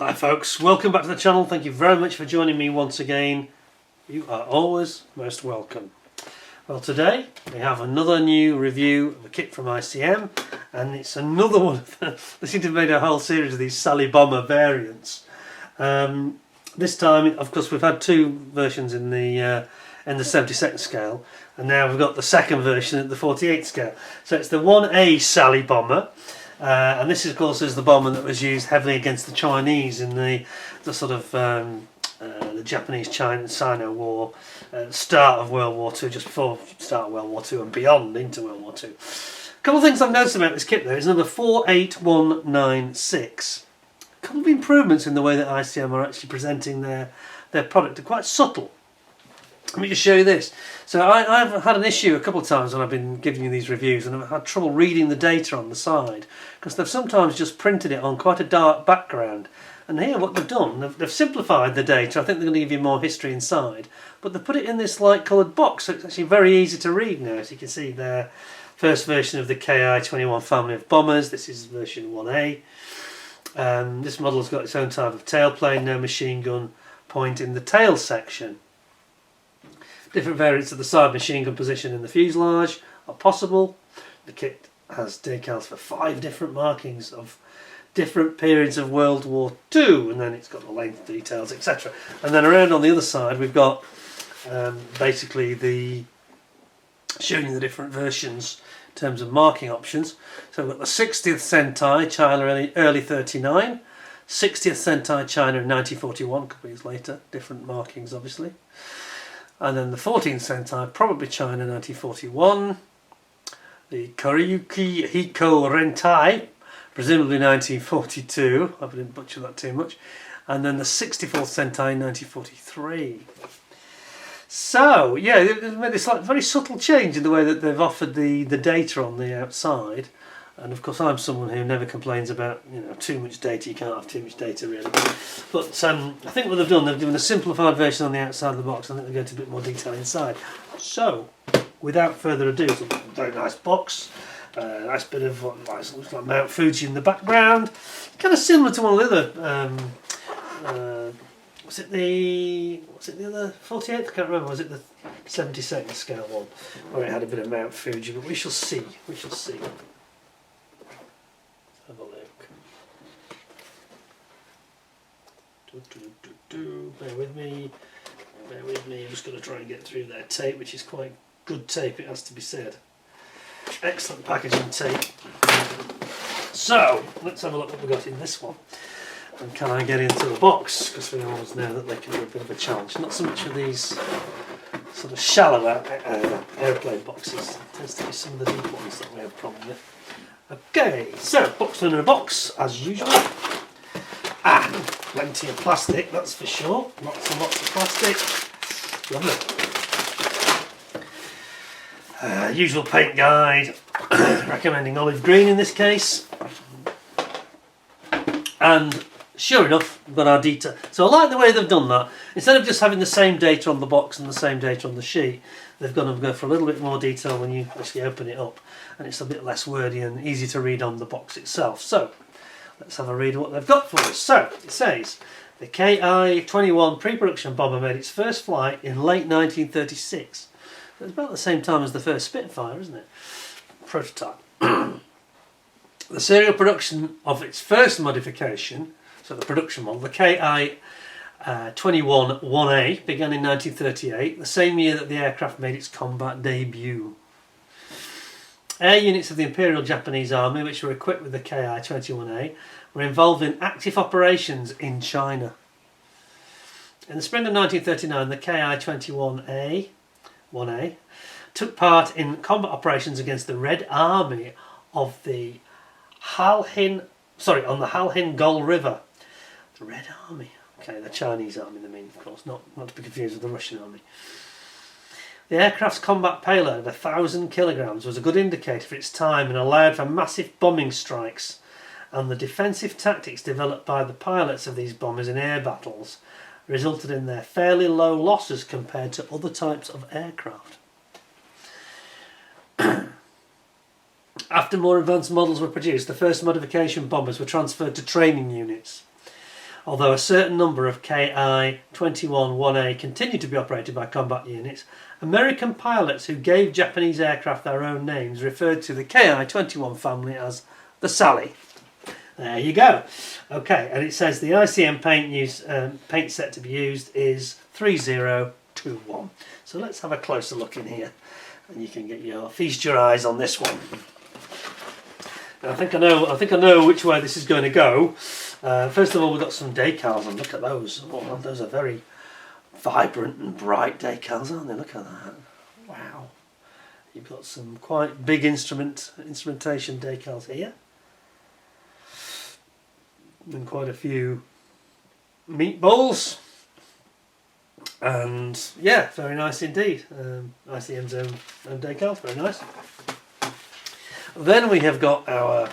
Hi folks, welcome back to the channel. Thank you very much for joining me once again. You are always most welcome. Well, today we have another new review of a kit from ICM, and it's another one. They seem to have made a whole series of these Sally Bomber variants. This time, of course, we've had two versions in the 72nd scale, and now we've got the second version at the 48th scale. So it's the 1A Sally Bomber. And this, of course, is the bomber that was used heavily against the Chinese in the sort of the Japanese-Sino War, start of World War II, just before the start of World War II and beyond into World War II. A couple of things I've noticed about this kit, though, is number 48196. A couple of improvements in the way that ICM are actually presenting their product. They're quite subtle. Let me just show you this. So I've had an issue a couple of times when I've been giving you these reviews, and I've had trouble reading the data on the side because they've sometimes just printed it on quite a dark background. And here what they've done, they've simplified the data. I think they're going to give you more history inside, but they've put it in this light coloured box, so it's actually very easy to read now. As you can see, their first version of the Ki-21 family of bombers. This is version 1A. This model's got its own type of tailplane, no machine gun point in the tail section. Different variants of the side machine gun position in the fuselage are possible. The kit has decals for 5 different markings of different periods of World War II, and then it's got the length details, etc. And then around on the other side we've got basically showing you the different versions in terms of marking options. So we've got the 60th Sentai, China early 39, 60th Sentai, China in 1941, a couple of years later, different markings obviously. And then the 14th Sentai, probably China 1941. The Koryuki Hiko Rentai, presumably 1942. I didn't butcher that too much. And then the 64th Sentai 1943. So, yeah, they've made this like very subtle change in the way that they've offered the data on the outside. And of course, I'm someone who never complains about too much data. You can't have too much data really. But I think what they've done, they've given a simplified version on the outside of the box. I think they're going to a bit more detail inside. So, without further ado, it's a very nice box. Nice bit of what looks like Mount Fuji in the background. Kind of similar to one of the other. Was it the other 48th? I can't remember. Was it the 72nd scale one where it had a bit of Mount Fuji? But we shall see. We shall see. Have a look. Bear with me. Bear with me. I'm just going to try and get through their tape, which is quite good tape, it has to be said. Excellent packaging tape. So, let's have a look what we've got in this one. And can I get into the box? Because we always know that they can be a bit of a challenge. Not so much for these sort of shallow airplane boxes. It tends to be some of the deep ones that we have a problem with. Okay, so box in a box as usual, and plenty of plastic, that's for sure. Lots and lots of plastic. Lovely. Usual paint guide, recommending olive green in this case. And sure enough, we've got our detail. So I like the way they've done that. Instead of just having the same data on the box and the same data on the sheet, they've gone and go for a little bit more detail when you actually open it up, and it's a bit less wordy and easy to read on the box itself. So let's have a read of what they've got for us. So it says the Ki-21 pre-production bomber made its first flight in late 1936. So it's about the same time as the first Spitfire, isn't it? Prototype. The serial production of its first modification, so the production model, the Ki-21-1a, began in 1938, the same year that the aircraft made its combat debut. Air units of the Imperial Japanese Army, which were equipped with the Ki-21-a, were involved in active operations in China. In the spring of 1939, the Ki-21-1a took part in combat operations against the Red Army of the on the Halhin Gol River. The Red Army. Okay, the Chinese army they mean, of course, not to be confused with the Russian army. The aircraft's combat payload of 1,000 kilograms was a good indicator for its time and allowed for massive bombing strikes, and the defensive tactics developed by the pilots of these bombers in air battles resulted in their fairly low losses compared to other types of aircraft. After more advanced models were produced, the first modification bombers were transferred to training units. Although a certain number of Ki-21-1a continue to be operated by combat units, American pilots who gave Japanese aircraft their own names referred to the Ki-21 family as the Sally. There you go. Okay, and it says the ICM paint set to be used is 3021. So let's have a closer look in here, and you can feast your eyes on this one. Now, I think I know which way this is going to go. First of all, we've got some decals, and look at those. Oh, those are very vibrant and bright decals, aren't they? Look at that. Wow. You've got some quite big instrumentation decals here. And quite a few meatballs. And yeah, very nice indeed. ICM's own decals, very nice. Then we have got our,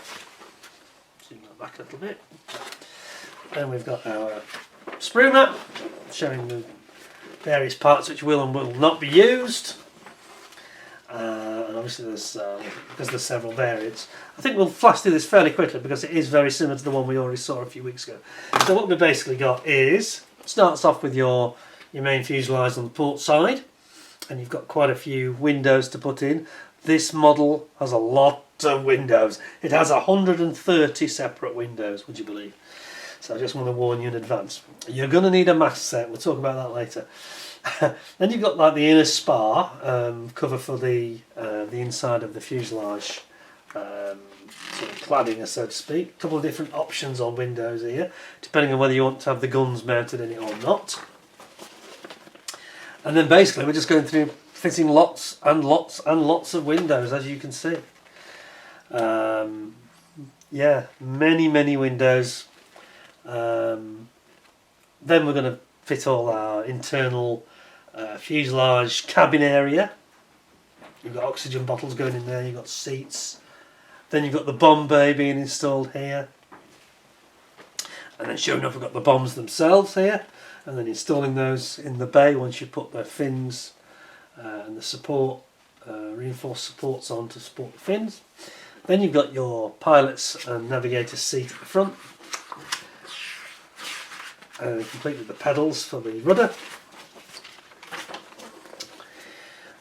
zoom that back a little bit. Then we've got our sprue map showing the various parts which will and will not be used. And obviously because there's several variants. I think we'll flash through this fairly quickly because it is very similar to the one we already saw a few weeks ago. So what we basically got is, starts off with your main fuselage on the port side, and you've got quite a few windows to put in. This model has a lot of windows. It has 130 separate windows, would you believe? So I just want to warn you in advance. You're going to need a mast set. We'll talk about that later. Then you've got like the inner spar cover for the inside of the fuselage sort of cladding, so to speak. A couple of different options on windows here, depending on whether you want to have the guns mounted in it or not. And then basically we're just going through fitting lots and lots and lots of windows, as you can see. Yeah, many windows. Then we're going to fit all our internal fuselage cabin area. You've got oxygen bottles going in there, you've got seats. Then you've got the bomb bay being installed here. And then sure enough we've got the bombs themselves here. And then installing those in the bay once you put the fins and the support, reinforced supports on to support the fins. Then you've got your pilot's and navigator's seat at the front. Complete with the pedals for the rudder.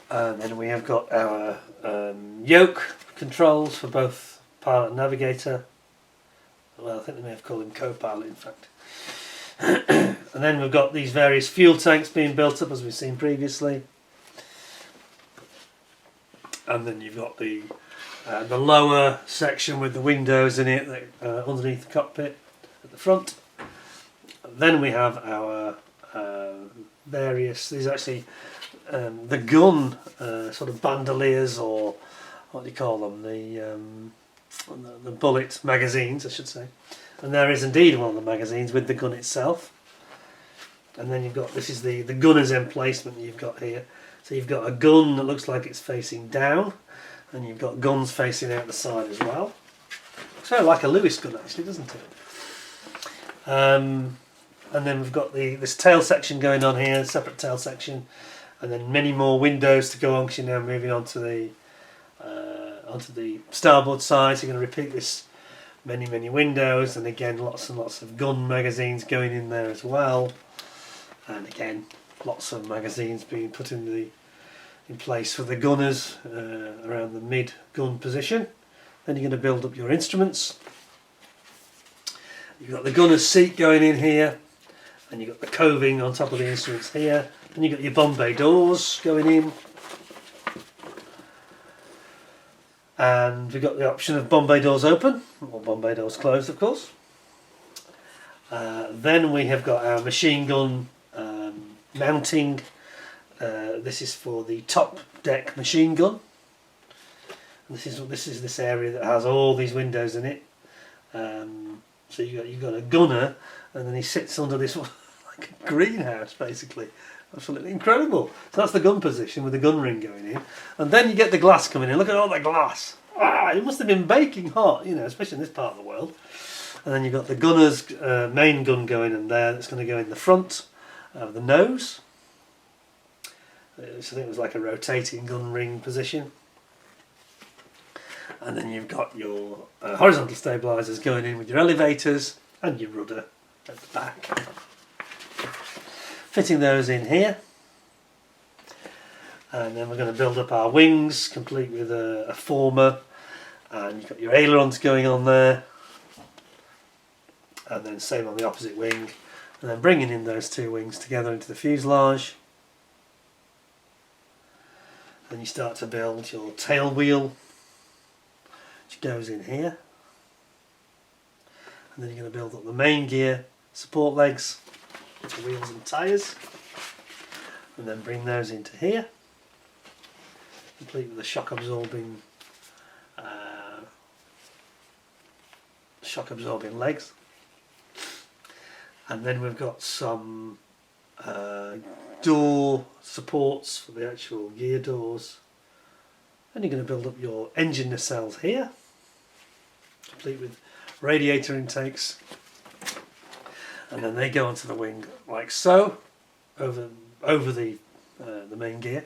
And then we have got our yoke controls for both pilot and navigator. Well, I think they may have called him co-pilot in fact. And then we've got these various fuel tanks being built up as we've seen previously. And then you've got the lower section with the windows in it underneath the cockpit at the front. Then we have our various, these are actually the gun sort of bandoliers, or what do you call them, the bullet magazines I should say. And there is indeed one of the magazines with the gun itself. And then you've got, this is the gunner's emplacement you've got here. So you've got a gun that looks like it's facing down, and you've got guns facing out the side as well. Looks very like a Lewis gun actually, doesn't it? And then we've got this tail section going on here, separate tail section, and then many more windows to go on because you're now moving onto the starboard side. So you're going to repeat this many windows, and again lots and lots of gun magazines going in there as well, and again lots of magazines being put in place for the gunners around the mid gun position. Then you're going to build up your instruments. You've got the gunner's seat going in here, and you've got the coving on top of the instruments here. Then you've got your bomb bay doors going in, and we've got the option of bomb bay doors open or bomb bay doors closed, of course. Then we have got our machine gun mounting. This is for the top deck machine gun. This is this area that has all these windows in it. So you've got a gunner, and then he sits under this like a greenhouse basically. Absolutely incredible. So that's the gun position with the gun ring going in, and then you get the glass coming in. Look at all the glass. It must have been baking hot, you know, especially in this part of the world. And then you've got the gunner's main gun going in there. That's going to go in the front of the nose. So I think it was like a rotating gun ring position. And then you've got your horizontal stabilisers going in with your elevators and your rudder at the back. Fitting those in here. And then we're going to build up our wings, complete with a former, and you've got your ailerons going on there, and then same on the opposite wing, and then bringing in those two wings together into the fuselage. Then you start to build your tail wheel, which goes in here, and then you're going to build up the main gear support legs, the wheels and tyres, and then bring those into here. Complete with the shock absorbing legs, and then we've got some door supports for the actual gear doors. Then you're going to build up your engine nacelles here, complete with radiator intakes, and then they go onto the wing like so, over the main gear.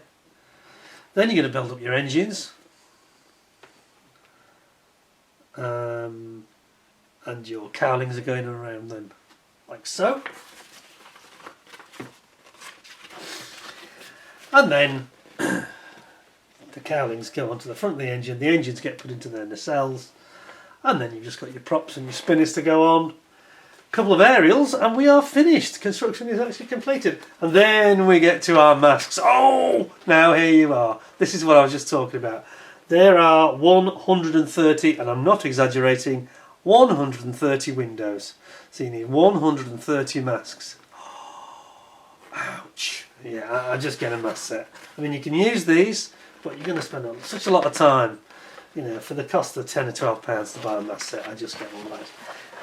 Then you're going to build up your engines, and your cowlings are going around them like so. And then the cowlings go onto the front of the engines get put into their nacelles, and then you've just got your props and your spinners to go on. Couple of aerials and we are finished. Construction is actually completed. And then we get to our masks. Oh, now here you are. This is what I was just talking about. There are 130, and I'm not exaggerating, 130 windows. So you need 130 masks. Ouch. Yeah, I just get a mask set. I mean, you can use these, but you're going to spend such a lot of time. You know, for the cost of £10 or £12 to buy a mask set, I just get all that.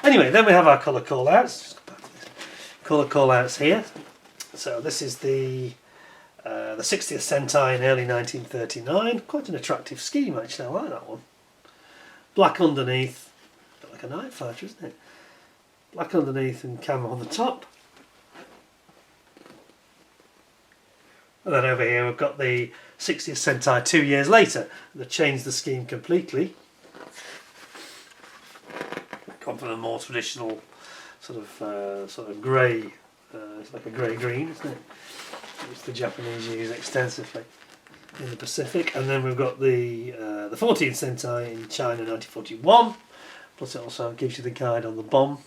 Anyway, then we have our colour call-outs. Just go back to this. Colour call-outs here. So this is the 60th Sentai in early 1939. Quite an attractive scheme, actually. I like that one. Black underneath. A bit like a night fighter, isn't it? Black underneath and camo on the top. And then over here we've got the 60th Sentai 2 years later. They've changed the scheme completely. Gone for a more traditional sort of grey, it's like a grey-green, isn't it? Which the Japanese use extensively in the Pacific. And then we've got the 14th Sentai in China 1941. Plus it also gives you the guide on the bomb.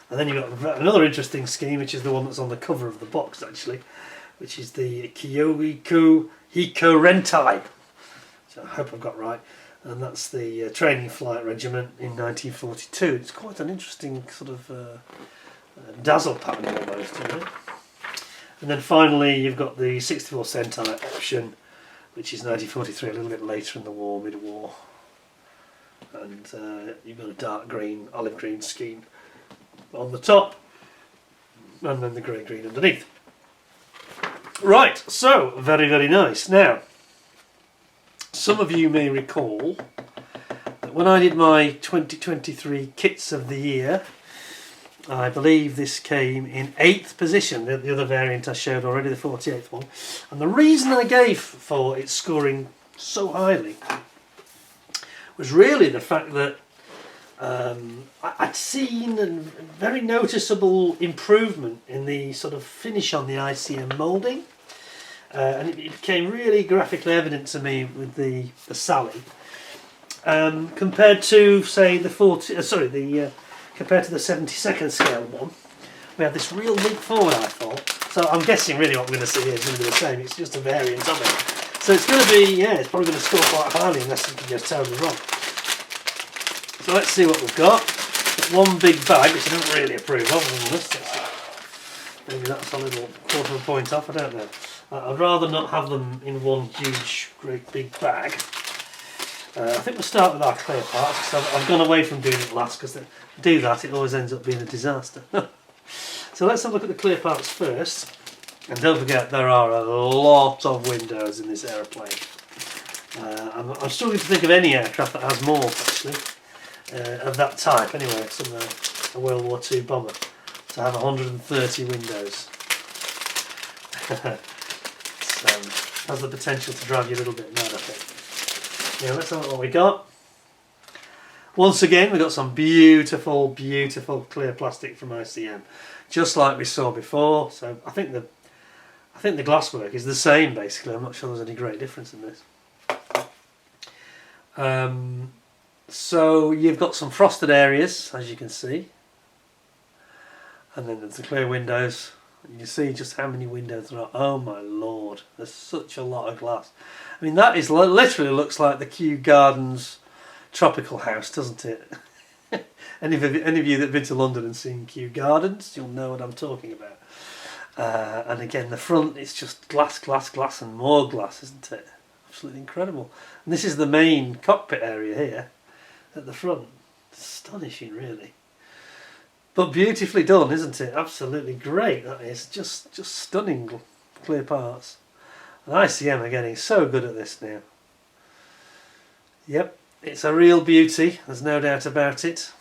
And then you've got another interesting scheme, which is the one that's on the cover of the box actually, which is the Kyoiku Hiko Rentai, which I hope I've got right, and that's the training flight regiment in 1942. It's quite an interesting sort of dazzle pattern almost, you know. And then finally you've got the 64 Sentai option, which is 1943, a little bit later in the war, mid-war, and you've got a dark green, olive green scheme on the top, and then the grey-green underneath. Right, so very, very nice. Now, some of you may recall that when I did my 2023 Kits of the Year, I believe this came in 8th position, the other variant I showed already, the 48th one. And the reason I gave for it scoring so highly was really the fact that I'd seen a very noticeable improvement in the sort of finish on the ICM moulding, and it became really graphically evident to me with the Sally, compared to say the compared to the 72nd scale one. We had this real leap forward, I thought. So I'm guessing really what we're going to see here is going to be the same. It's just a variant of it. So it's going to be, yeah, it's probably going to score quite highly unless it goes terribly wrong. So let's see what we've got. One big bag, which I don't really approve of. Maybe that's a little quarter of a point off, I don't know. I'd rather not have them in one huge, great big bag. I think we'll start with our clear parts, because I've gone away from doing it last, because to do that it always ends up being a disaster. So let's have a look at the clear parts first. And don't forget, there are a lot of windows in this aeroplane. I'm struggling to think of any aircraft that has more, actually. Of that type anyway, it's in a World War II bomber, to have 130 windows. So has the potential to drive you a little bit mad, I think. Yeah, let's have a look what we got. Once again, we've got some beautiful, beautiful clear plastic from ICM, just like we saw before. So I think the glasswork is the same basically. I'm not sure there's any great difference in this. So you've got some frosted areas, as you can see, and then there's the clear windows. You can see just how many windows there are. Oh my lord, there's such a lot of glass. I mean, that is literally looks like the Kew Gardens tropical house, doesn't it? any of you that have been to London and seen Kew Gardens, you'll know what I'm talking about. And again, the front, it's just glass, glass, glass and more glass, isn't it? Absolutely incredible. And this is the main cockpit area here at the front. Astonishing, really. But beautifully done, isn't it? Absolutely great, that is. Just stunning clear parts. And ICM are getting so good at this now. Yep, it's a real beauty, there's no doubt about it.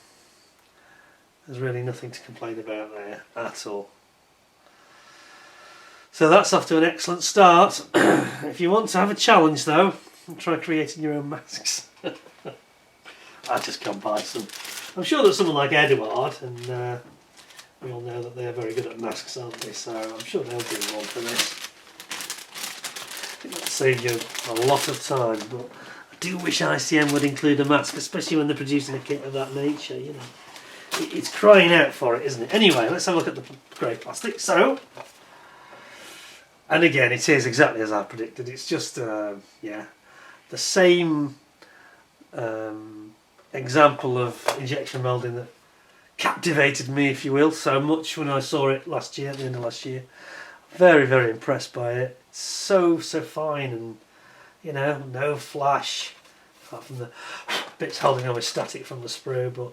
There's really nothing to complain about there at all. So that's off to an excellent start. If you want to have a challenge though, try creating your own masks. I just can't buy some. I'm sure that someone like Edward, and we all know that they're very good at masks, aren't they? So I'm sure they'll do one for this. I think that'll save you a lot of time, but I do wish ICM would include a mask, especially when they're producing a kit of that nature, you know. It's crying out for it, isn't it? Anyway, let's have a look at the grey plastic. So, and again, it is exactly as I predicted. It's just, yeah, the same example of injection moulding that captivated me, if you will, so much when I saw it last year, at the end of last year. Very, very impressed by it. It's so fine, and you know, no flash, apart from the bits holding on with static from the sprue, but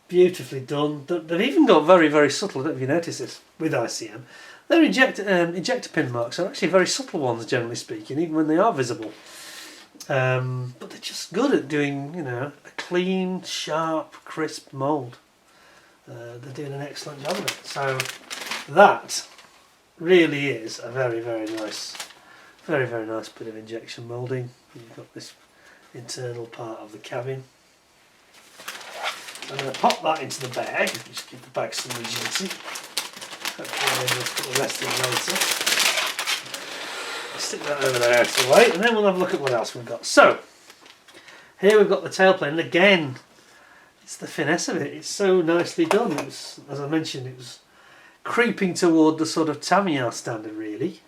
beautifully done. They've even got very, very subtle, I don't know if you notice this with ICM, their ejector pin marks are actually very subtle ones, generally speaking, even when they are visible. But they're just good at doing, you know, a clean, sharp, crisp mould. They're doing an excellent job of it. So that really is a very, very nice bit of injection moulding. You've got this internal part of the cabin. I'm going to pop that into the bag, just give the bag some rigidity. Hopefully we'll put the rest in later. Stick that over there out of the way, and then we'll have a look at what else we've got. So, here we've got the tailplane, and again, it's the finesse of it. It's so nicely done. It was, as I mentioned, it was creeping toward the sort of Tamiya standard, really.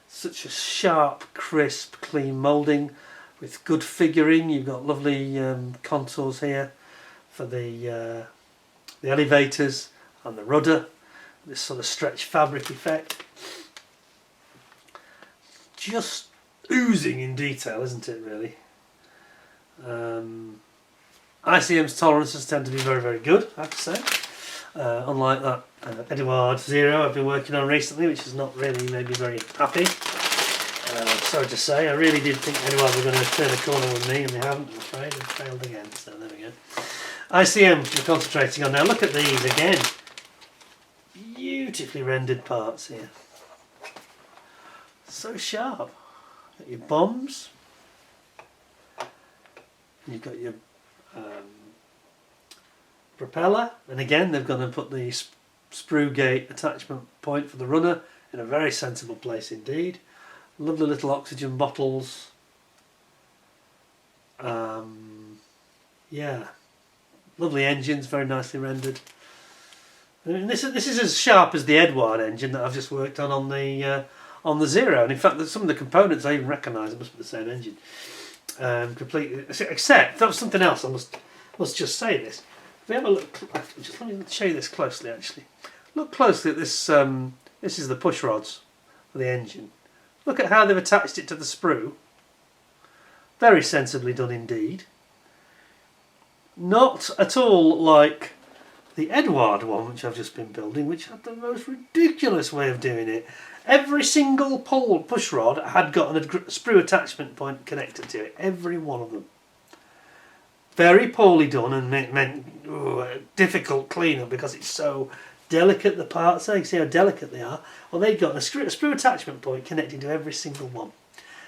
Such a sharp, crisp, clean moulding with good figuring. You've got lovely contours here for the elevators and the rudder. This sort of stretched fabric effect. Just oozing in detail, isn't it, really? ICM's tolerances tend to be very, very good, I have to say. Unlike that Edward Zero I've been working on recently, which is not really made me very happy. Sorry to say, I really did think Edward were going to turn a corner with me, and they haven't, I'm afraid. They've failed again, so there we go. ICM we're concentrating on now. Look at these again. Beautifully rendered parts here. So sharp. Got your bombs. You've got your propeller, and again they've gone and put the sprue gate attachment point for the runner in a very sensible place indeed. Lovely little oxygen bottles. Yeah, lovely engines, very nicely rendered. And this is as sharp as the Edward engine that I've just worked on the Zero, and in fact some of the components I even recognise it must be the same engine. Completely, except that was something else. I must just say this. If we have a look, just let me show you this closely. Actually, look closely at this. This is the push rods for the engine. Look at how they've attached it to the sprue. Very sensibly done indeed. Not at all like the Edward one, which I've just been building, which had the most ridiculous way of doing it. Every single push rod had got a sprue attachment point connected to it. Every one of them. Very poorly done, and meant difficult cleanup because it's so delicate, the parts. So you can see how delicate they are. Well, they'd got a sprue attachment point connected to every single one.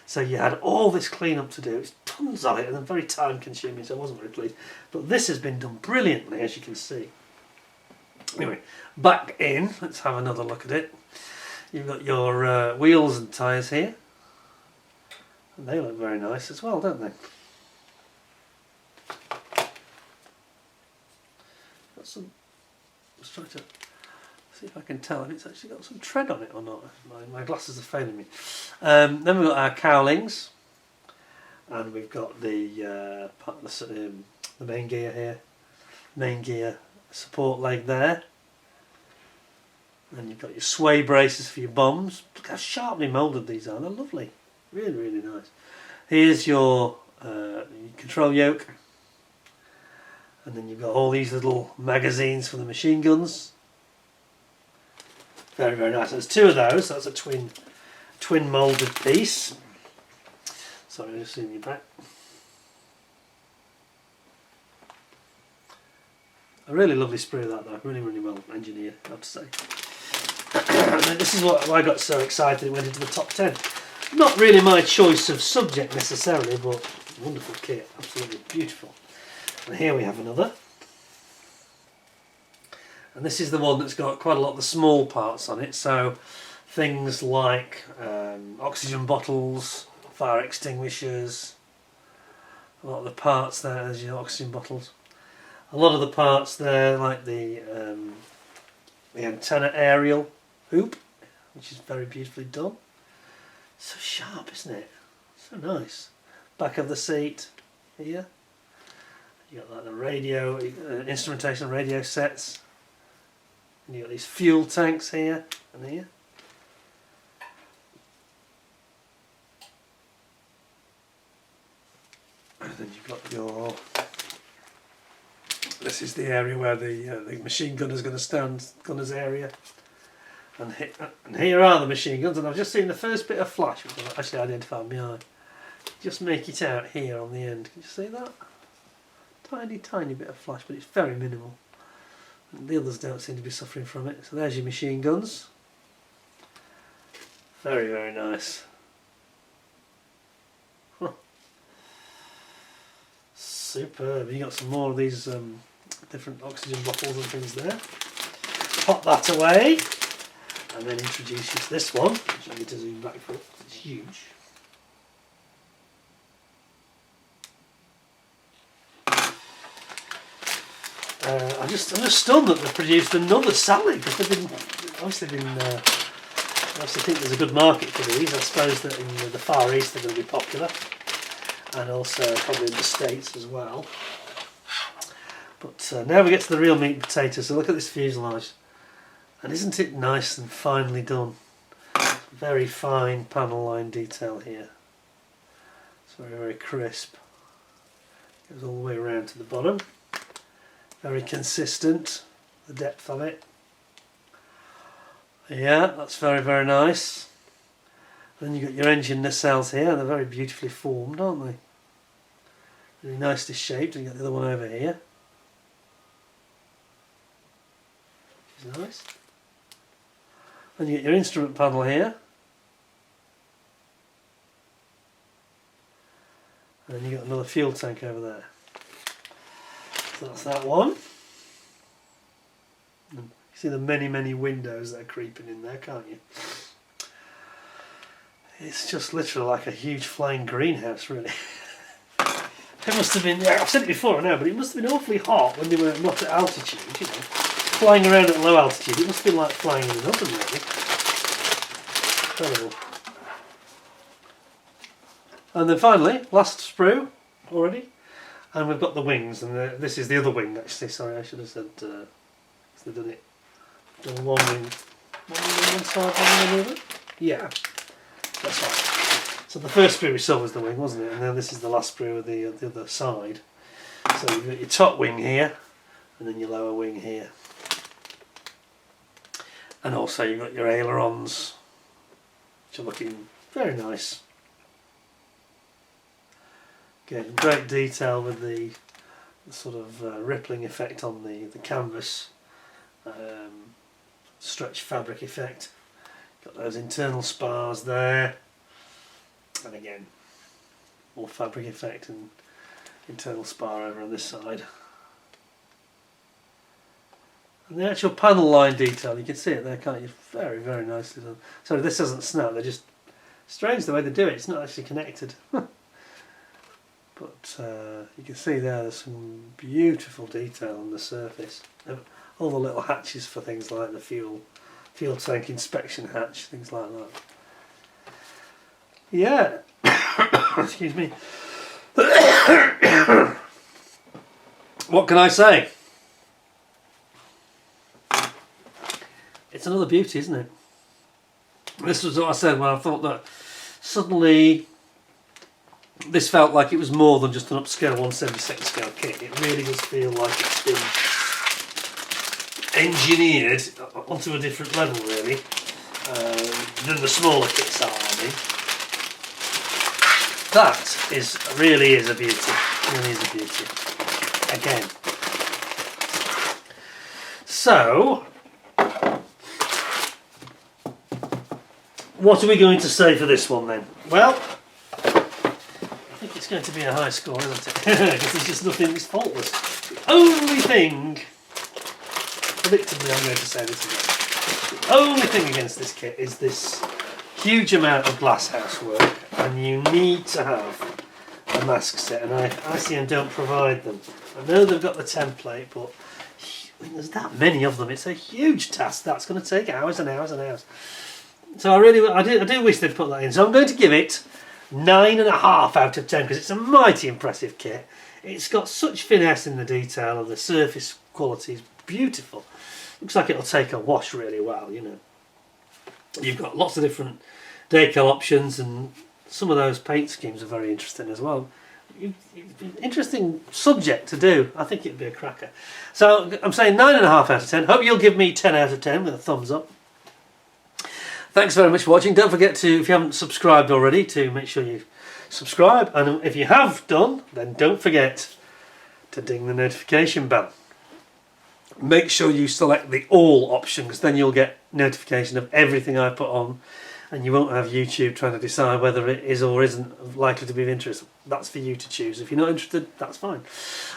So you had all this cleanup to do. It's tons of it, and they're very time consuming, so I wasn't very pleased. But this has been done brilliantly, as you can see. Anyway, back in, let's have another look at it. You've got your wheels and tyres here, and they look very nice as well, don't they? Got some, let's try to see if I can tell if it's actually got some tread on it or not. My glasses are failing me. Then we've got our cowlings, and we've got the main gear here, main gear support leg there. And you've got your sway braces for your bombs. Look how sharply moulded these are. They're lovely, really, really nice. Here's your control yoke, and then you've got all these little magazines for the machine guns. Very, very nice. There's two of those. That's a twin moulded piece. Sorry, just seeing your back. A really lovely sprue that though. Really, really well engineered, I have to say. And this is what I got so excited it went into the top 10. Not really my choice of subject necessarily, but wonderful kit. Absolutely beautiful. And here we have another. And this is the one that's got quite a lot of the small parts on it, so things like oxygen bottles, fire extinguishers, a lot of the parts there, there's your oxygen bottles. A lot of the parts there, like the antenna aerial hoop, which is very beautifully done. So sharp, isn't it? So nice. Back of the seat here. You got like the radio, instrumentation radio sets. And you got these fuel tanks here and here. And then you've got your. This is the area where the machine gunner is going to stand. Gunner's area. And here are the machine guns. And I've just seen the first bit of flash, which I've actually identified my eye. Just make it out here on the end. Can you see that? Tiny, tiny bit of flash, but it's very minimal. And the others don't seem to be suffering from it. So there's your machine guns. Very, very nice. Huh. Superb. You got some more of these different oxygen bottles and things there. Pop that away, and then introduce you to this one, which I need to zoom back for. It's huge. I'm just stunned that they've produced another Sally, because they've obviously think there's a good market for these. I suppose that in the Far East they're going to be popular, and also probably in the States as well. But now we get to the real meat and potatoes. So look at this fuselage, and isn't it nice and finely done? Very fine panel line detail here. It's very, very crisp. Goes all the way around to the bottom. Very consistent, the depth of it. Yeah, that's very, very nice. Then you've got your engine nacelles here, and they're very beautifully formed, aren't they? Really nicely shaped, and you've got the other one over here. Which is nice. Then you get your instrument panel here. And then you've got another fuel tank over there. So that's that one. And you see the many, many windows that are creeping in there, can't you? It's just literally like a huge flying greenhouse, really. It must have been, I've said it before, I know, but it must have been awfully hot when they were not at altitude, you know. Flying around at low altitude, it must have been like flying in an oven, really. Incredible. And then finally, last sprue already. And we've got the wings, and this is the other wing actually. Sorry, I should have said, they've done it. Done one wing on one side, one on the other. Yeah, that's right. So the first sprue we saw was the wing, wasn't it? And then this is the last sprue of the other side. So you've got your top wing here, and then your lower wing here. And also you've got your ailerons, which are looking very nice. Again, great detail with the sort of rippling effect on the canvas, stretch fabric effect. Got those internal spars there, and again, more fabric effect and internal spar over on this side. And the actual panel line detail, you can see it there, can't you? Very, very nicely done. So this doesn't snap, they're just strange the way they do it, it's not actually connected. But you can see there's some beautiful detail on the surface. All the little hatches for things like the fuel tank inspection hatch, things like that. Yeah. Excuse me. What can I say? It's another beauty, isn't it? This was what I said when I thought that suddenly this felt like it was more than just an upscale 1/72 scale kit. It really does feel like it's been engineered onto a different level, really, than the smaller kits are. I mean, that really is a beauty. Really is a beauty. Again. So, what are we going to say for this one then? Well, I think it's going to be a high score, isn't it? Because there's just nothing that's faultless. The only thing, predictably I'm going to say this again, the only thing against this kit is this huge amount of glasshouse work, and you need to have a mask set, and ICM don't provide them. I know they've got the template, but when there's that many of them, it's a huge task. That's going to take hours and hours and hours. So I do wish they'd put that in. So I'm going to give it 9.5 out of 10 because it's a mighty impressive kit. It's got such finesse in the detail, and the surface quality is beautiful. Looks like it'll take a wash really well, you know. You've got lots of different decal options, and some of those paint schemes are very interesting as well. Interesting subject to do. I think it'd be a cracker. So I'm saying 9.5 out of 10. Hope you'll give me 10 out of 10 with a thumbs up. Thanks very much for watching. Don't forget to, if you haven't subscribed already, to make sure you subscribe. And if you have done, then don't forget to ding the notification bell. Make sure you select the all option, because then you'll get notification of everything I put on, and you won't have YouTube trying to decide whether it is or isn't likely to be of interest. That's for you to choose. If you're not interested, that's fine.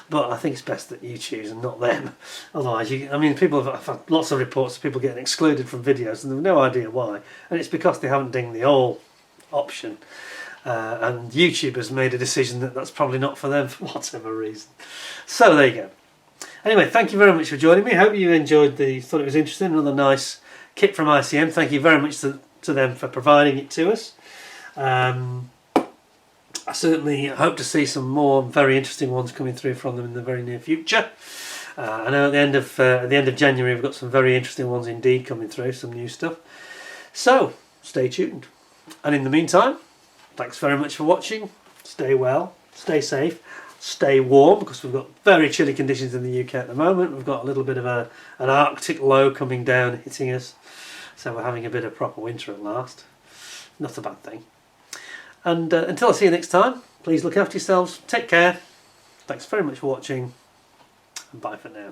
But I think it's best that you choose and not them. Otherwise, people have had lots of reports of people getting excluded from videos and they've no idea why. And it's because they haven't dinged the all option. And YouTube has made a decision that that's probably not for them for whatever reason. So there you go. Anyway, thank you very much for joining me. I hope you enjoyed thought it was interesting. Another nice kit from ICM. Thank you very much to them for providing it to us. I certainly hope to see some more very interesting ones coming through from them in the very near future. I know at the end of January we've got some very interesting ones indeed coming through, some new stuff. So stay tuned. And in the meantime, thanks very much for watching. Stay well, stay safe, stay warm, because we've got very chilly conditions in the UK at the moment. We've got a little bit of an Arctic low coming down, hitting us. So we're having a bit of proper winter at last. Not a bad thing. And until I see you next time, please look after yourselves. Take care. Thanks very much for watching. And bye for now.